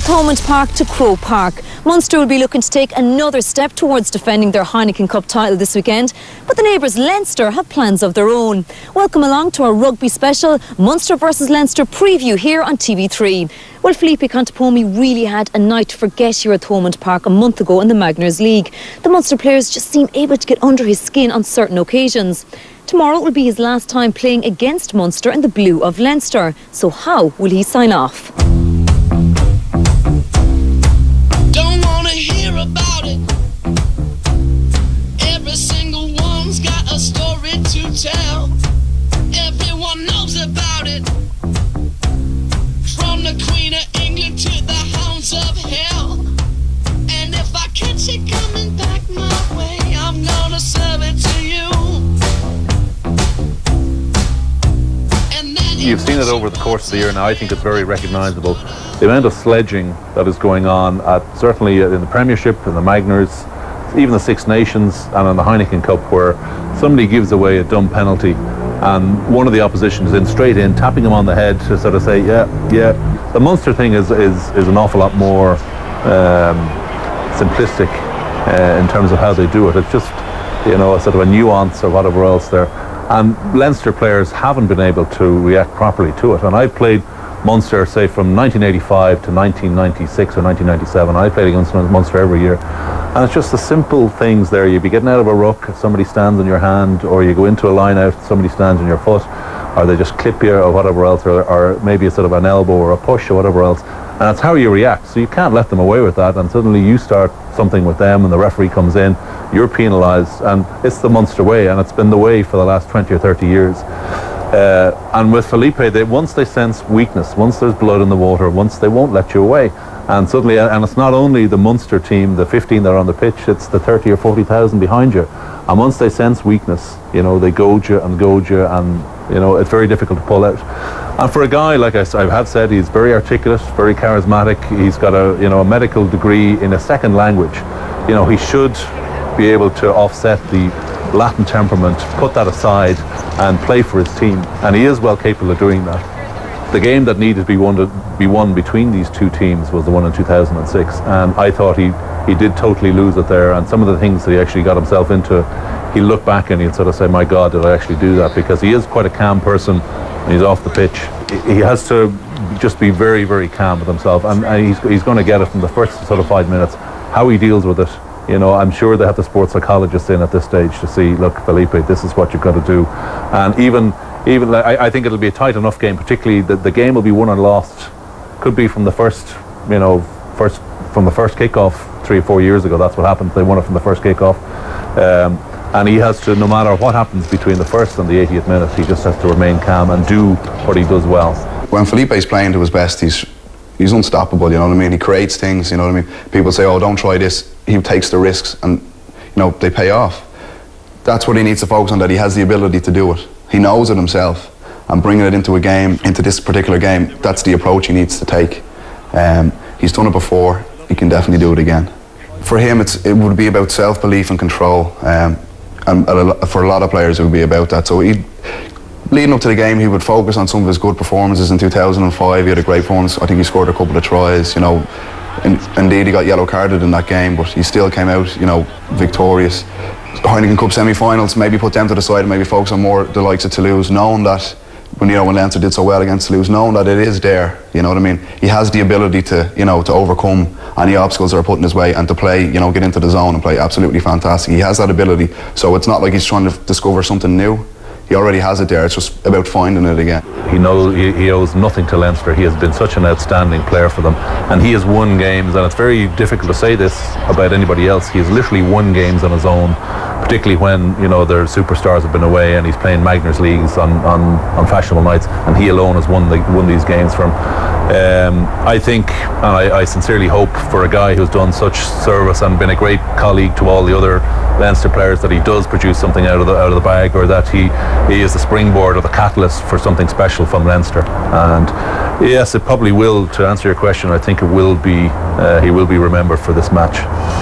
Thomond Park to Croke Park. Munster will be looking to take another step towards defending their Heineken Cup title this weekend, but the neighbours Leinster have plans of their own. Welcome along to our rugby special, Munster versus Leinster preview here on TV3. Well, Felipe Contepomi really had a night to forget here at Thomond Park a month ago in the Magners League. The Munster players just seem able to get under his skin on certain occasions. Tomorrow will be his last time playing against Munster in the blue of Leinster. So how will he sign off? Don't wanna hear about it. Every single one's got a story to tell. Everyone knows about it. From the Queen of England to the hounds of hell. And if I catch it coming back my way, I'm gonna serve it to you. You've seen it over the course of the year now. I think it's very recognisable. The amount of sledging that is going on, certainly in the Premiership, in the Magners, even the Six Nations and in the Heineken Cup, where somebody gives away a dumb penalty and one of the opposition is in straight in, tapping them on the head to sort of say, yeah. The Munster thing is an awful lot more simplistic in terms of how they do it. It's just, a sort of a nuance or whatever else there. And Leinster players haven't been able to react properly to it. And I played Munster, say, from 1985 to 1996 or 1997. I played against Munster every year. And it's just the simple things there. You'd be getting out of a ruck, somebody stands on your hand, or you go into a line out, somebody stands on your foot, or they just clip you or whatever else, or maybe a sort of an elbow or a push or whatever else. And that's how you react. So you can't let them away with that, and suddenly you start something with them and the referee comes in, you're penalised, and it's the Munster way, and it's been the way for the last 20 or 30 years. And with Felipe, once they sense weakness, once there's blood in the water, once they won't let you away. And suddenly, and it's not only the Munster team, the 15 that are on the pitch, it's the 30 or 40,000 behind you. And once they sense weakness, they goad you, and it's very difficult to pull out. And for a guy, like I have said, he's very articulate, very charismatic. He's got a medical degree in a second language. He should be able to offset the Latin temperament, put that aside and play for his team. And he is well capable of doing that. The game that needed to be won between these two teams was the one in 2006. And I thought he did totally lose it there. And some of the things that he actually got himself into, he'll look back and he'll sort of say, my God, did I actually do that? Because he is quite a calm person when he's off the pitch. He has to just be very, very calm with himself. And he's going to get it from the first sort of 5 minutes. How he deals with it, I'm sure they have the sports psychologists in at this stage to see, look, Felipe, this is what you've got to do. And even I think it'll be a tight enough game, particularly the game will be won or lost. Could be from the first kickoff 3 or 4 years ago. That's what happened. They won it from the first kickoff. And he has to, no matter what happens between the first and the 80th minute, he just has to remain calm and do what he does well. When Felipe's playing to his best, he's unstoppable, you know what I mean? He creates things, you know what I mean? People say, oh, don't try this. He takes the risks and, they pay off. That's what he needs to focus on, that he has the ability to do it. He knows it himself, and bringing it into a game, into this particular game, that's the approach he needs to take. He's done it before, he can definitely do it again. For him, it would be about self-belief and control, and for a lot of players it would be about that. So leading up to the game, he would focus on some of his good performances. In 2005, he had a great performance. I think he scored a couple of tries, Indeed, he got yellow carded in that game, but he still came out, victorious. Heineken Cup semi-finals, maybe put them to the side and maybe focus on more the likes of Toulouse, knowing that when Leinster did so well against Toulouse, knowing that it is there, you know what I mean? He has the ability to, to overcome any obstacles that are put in his way and to play, get into the zone and play absolutely fantastic. He has that ability, so it's not like he's trying to discover something new. He already has it there. It's just about finding it again. He knows he owes nothing to Leinster. He has been such an outstanding player for them, and he has won games. And it's very difficult to say this about anybody else. He has literally won games on his own, particularly when their superstars have been away, and he's playing Magners leagues on fashionable nights, and he alone has won these games for him. I think, and I sincerely hope for a guy who's done such service and been a great colleague to all the other Leinster players, that he does produce something out of the bag, or that he is the springboard or the catalyst for something special from Leinster. And yes, it probably will, to answer your question, I think it will be he will be remembered for this match.